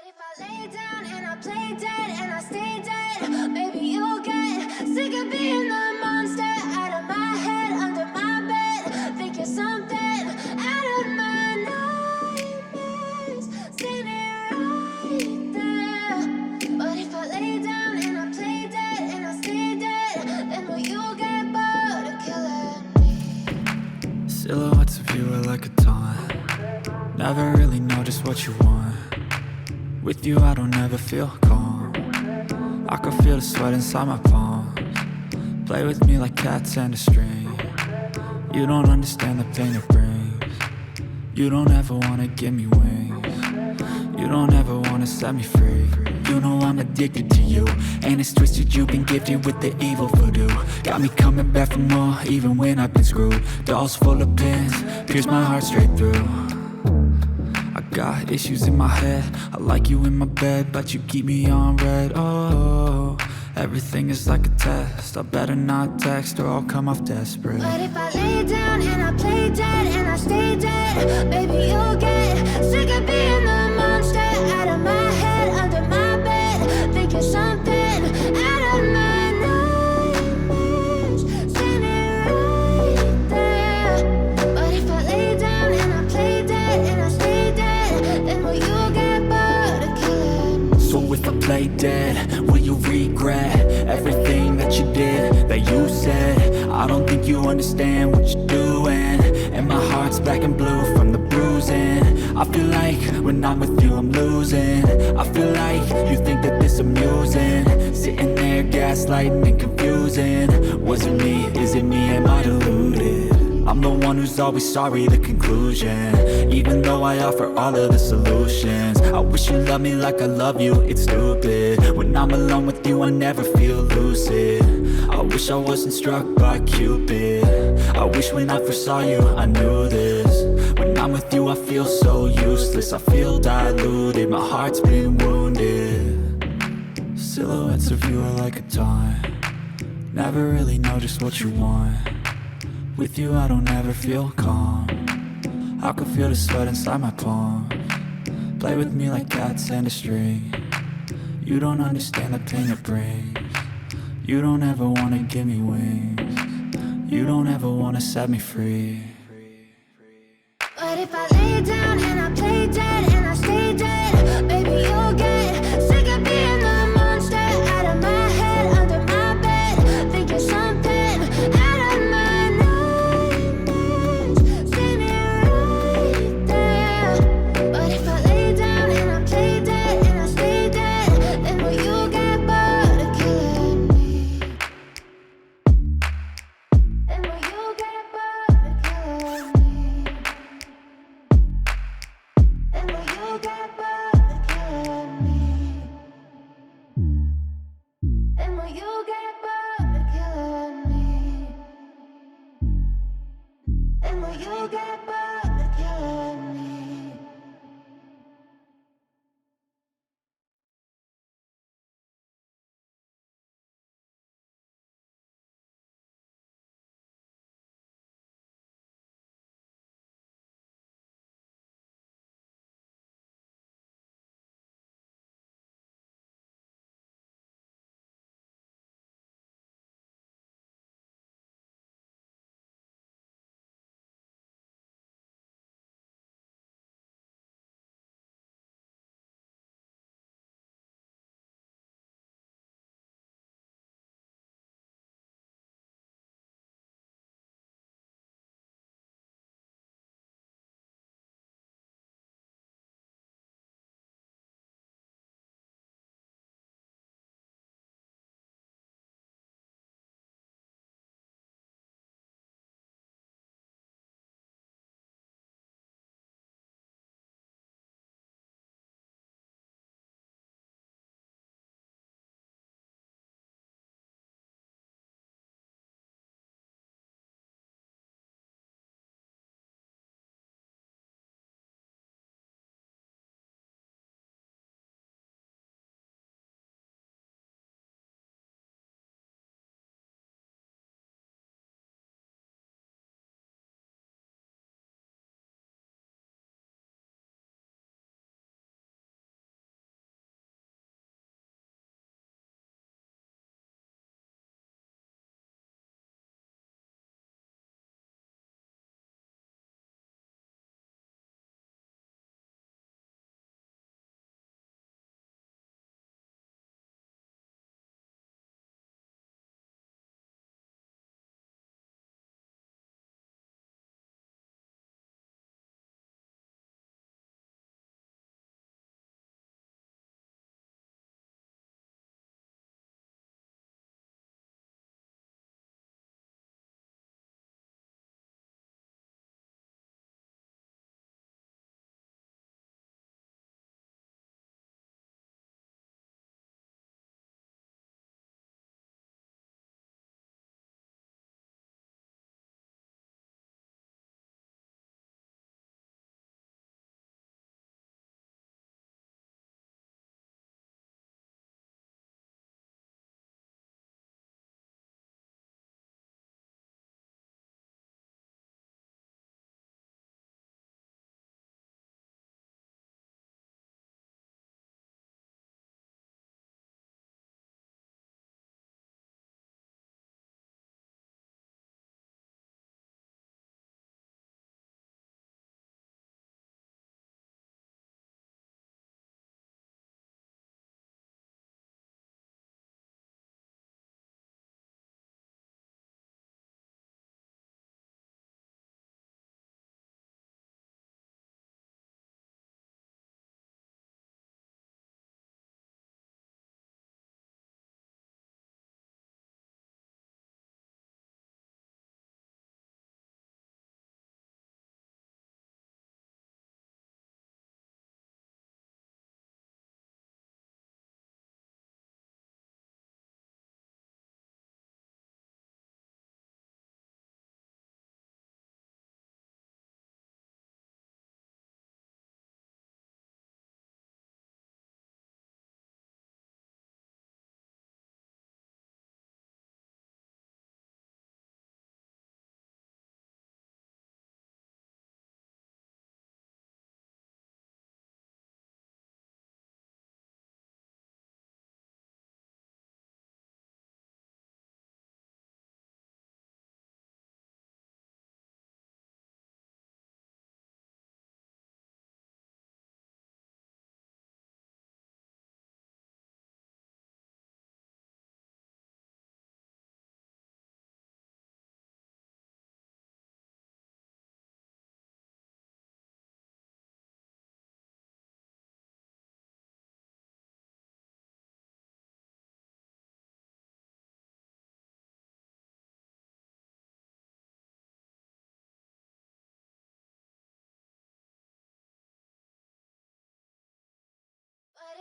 if I lay down and I play dead and I stay dead, maybe you'll get sick of being the monster out of my head, under my bed, thinking something out of my nightmares, standing right there. But if I lay down and I play dead and I stay dead, then will you get bored of killing me? Silhouettes of you are like a taunt. Never really know just what you want. With you I don't ever feel calm. I can feel the sweat inside my palms. Play with me like cats and a string. You don't understand the pain it brings. You don't ever wanna give me wings. You don't ever wanna set me free. You know I'm addicted to you, and it's twisted. You've been gifted with the evil voodoo. Got me coming back for more, even when I've been screwed. Dolls full of pins, pierce my heart straight through. I got issues in my head. I like you in my bed, but you keep me on red. Oh, everything is like a test. I better not text or I'll come off desperate. But if I lay down and I play dead and I stay dead, baby you'll get sick of being the monster out of my head, under my bed, thinking something out of my nightmares, standing right there. But if I lay down and I play dead and I stay dead, then will you get bored of killing me? So if I play dead, will you regret everything that you did, that you said? I don't think you understand what you're doing, and my heart's black and blue from the bruising. I feel like when I'm with you I'm losing. I feel like you think that this amusing, sitting there gaslighting and confusing. Was it me? Is it me? Am I deluded? I'm the one who's always sorry, the conclusion. Even though I offer all of the solutions, I wish you loved me like I love you, it's stupid. When I'm alone with you I never feel lucid. I wish I wasn't struck by Cupid. I wish when I first saw you I knew this. When I'm with you I feel so useless. I feel diluted, my heart's been wounded. Silhouettes of you are like a taunt. Never really know just what you want. With you I don't ever feel calm. I can feel the sweat inside my palms. Play with me like cats and a string. You don't understand the pain it brings. You don't ever wanna give me wings. You don't ever wanna set me free. But if I lay down and I play dead and I stay dead, baby you'll get sick of being the monster out of my head, under my bed, thinking something out of my nightmares, standing right there. But if I lay down and I play dead and I stay dead, then will you get bored of killing me? Then will you get bored of killing me?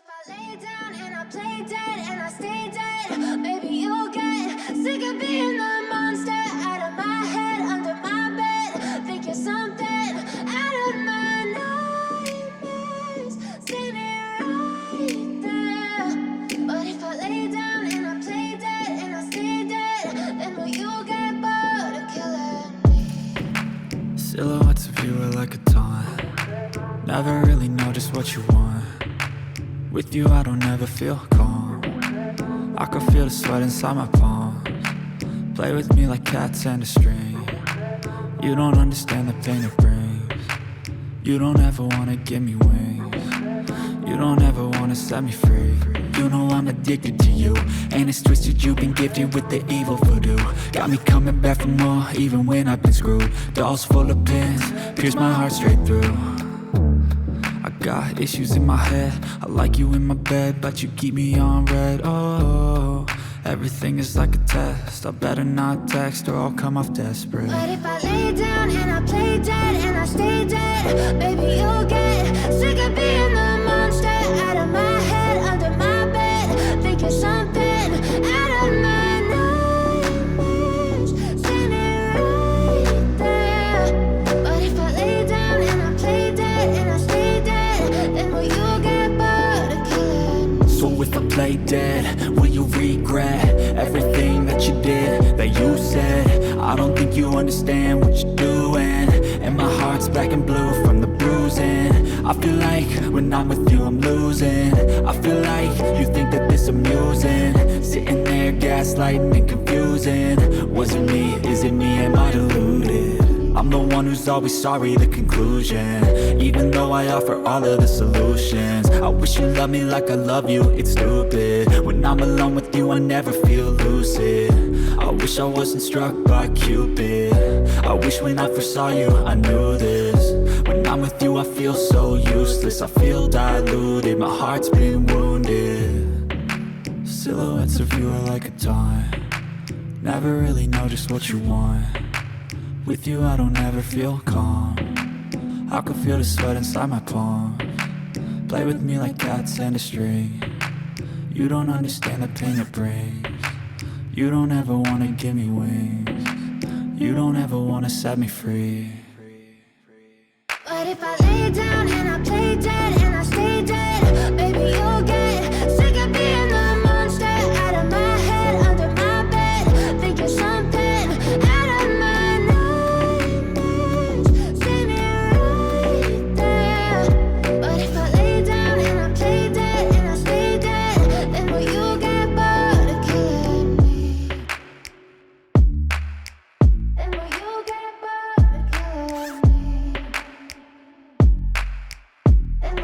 if I lay down and I play dead and I stay dead, maybe you'll get sick of being the monster out of my head, under my bed. Think you're something out of my nightmares, standing right there. But if I lay down and I play dead and I stay dead, then will you get bored of killing me? Silhouettes of you are like a taunt. Never really know just what you want. With you I don't ever feel calm. I can feel the sweat inside my palms. Play with me like cats and a string. You don't understand the pain it brings. You don't ever wanna give me wings. You don't ever wanna set me free. You know I'm addicted to you, and it's twisted, you've been gifted with the evil voodoo. Got me coming back for more, even when I've been screwed. Dolls full of pins, pierce my heart straight through. I got issues in my head, I like you in my bed, but you keep me on red. Oh, everything is like a test, I better not text or I'll come off desperate. But if I lay down and I play dead and I stay dead, maybe you'll get sick of being the monster out of my head, under my bed. Think you're something out of my nightmares, standing right there. But if I lay down and I play dead and I stay dead, then will you get bored of killing me? So if I play dead, will you regret everything that you did, that you said? I don't think you understand what you're doing, and my heart's black and blue from the bruising. I feel like when I'm with you I'm losing. I feel like you think that this amusing, sitting there gaslighting and confusing. Was it me? Is it me? Am I deluded? I'm the one who's always sorry, the conclusion, even though I offer all of the solutions. I wish you loved me like I love you, it's stupid. When I'm alone with you I never feel lucid. I wish I wasn't struck by Cupid. I wish when I first saw you I knew this. When I'm with you I feel so useless, I feel diluted, my heart's been wounded. Silhouettes of you are like a taunt. Never really know just what you want. With you I don't ever feel calm. I can feel the sweat inside my palms. Play with me like cats and a string. You don't understand the pain it brings. You don't ever wanna give me wings. You don't ever wanna set me free. But if I lay down and I play dead and I stay dead, maybe you'll get sick of being the monster out of my head, under my bed. Think you're something out of my nightmares, standing right there. But if I lay down and I play dead and I stay dead, then will you get bored of killing me? Then will you get bored of killing me? And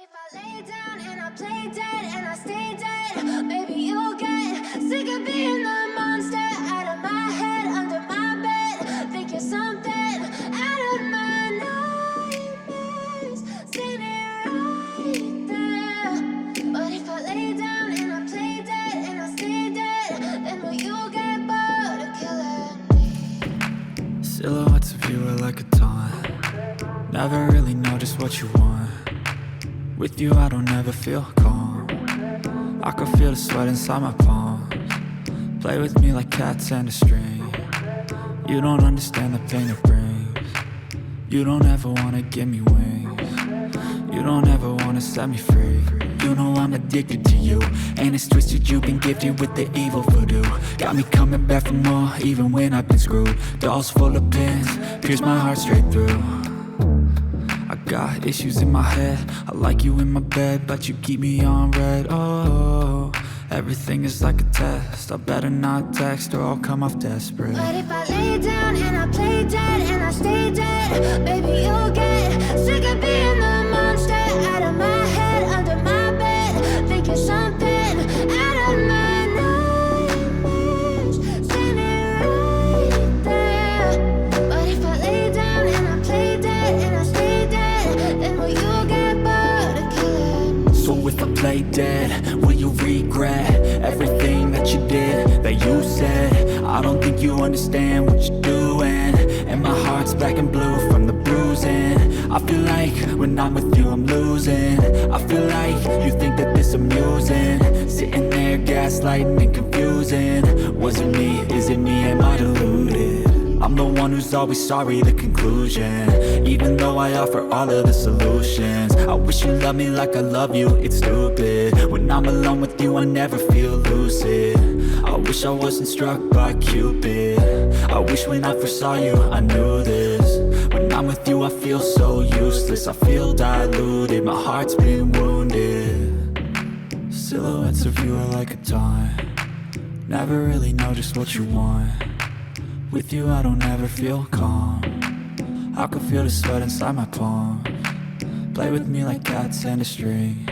if I lay down and I play dead and I stay dead, maybe you'll get sick of being the monster out of my head, under my bed. Think you're something out of my nightmares, standing right there. But if I lay down and I play dead and I stay dead, then will you get bored of killing me? Silhouettes of you are like a taunt. Never really know just what you want. With you I don't ever feel calm. I can feel the sweat inside my palms. Play with me like cats and a string. You don't understand the pain it brings. You don't ever wanna give me wings. You don't ever wanna set me free. You know I'm addicted to you, and it's twisted, you've been gifted with the evil voodoo. Got me coming back for more, even when I've been screwed. Dolls full of pins, pierce my heart straight through. I got issues in my head, I like you in my bed, but you keep me on red. Oh, everything is like a test, I better not text or I'll come off desperate. But if I lay down and I play dead and I stay dead, maybe you'll get sick of being the monster out of my head, under my bed. Think you're something out of my nightmares, standing right there. But if I lay down and I play dead and I stay dead, then will you get bored of killing me? So if I play dead, will you regret everything that you did, that you said? I don't think you understand what you're doing, and my heart's black and blue from the bruising. I feel like when I'm with you I'm losing. I feel like you think that this amusing, sitting there gaslighting and confusing. Was it me? Is it me? Am I deluded? I'm the one who's always sorry, the conclusion, even though I offer all of the solutions. I wish you loved me like I love you, it's stupid. When I'm alone with you I never feel lucid. I wish I wasn't struck by Cupid. I wish when I first saw you I knew this. When I'm with you I feel so useless, I feel diluted, my heart's been wounded. Silhouettes of you are like a taunt. Never really know just what you want. With you I don't ever feel calm. I can feel the sweat inside my palms. Play with me like cats and a string.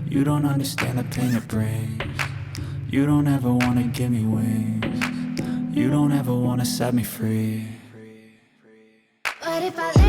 You don't understand the pain it brings. You don't ever wanna give me wings. You don't ever wanna set me free. But if I lay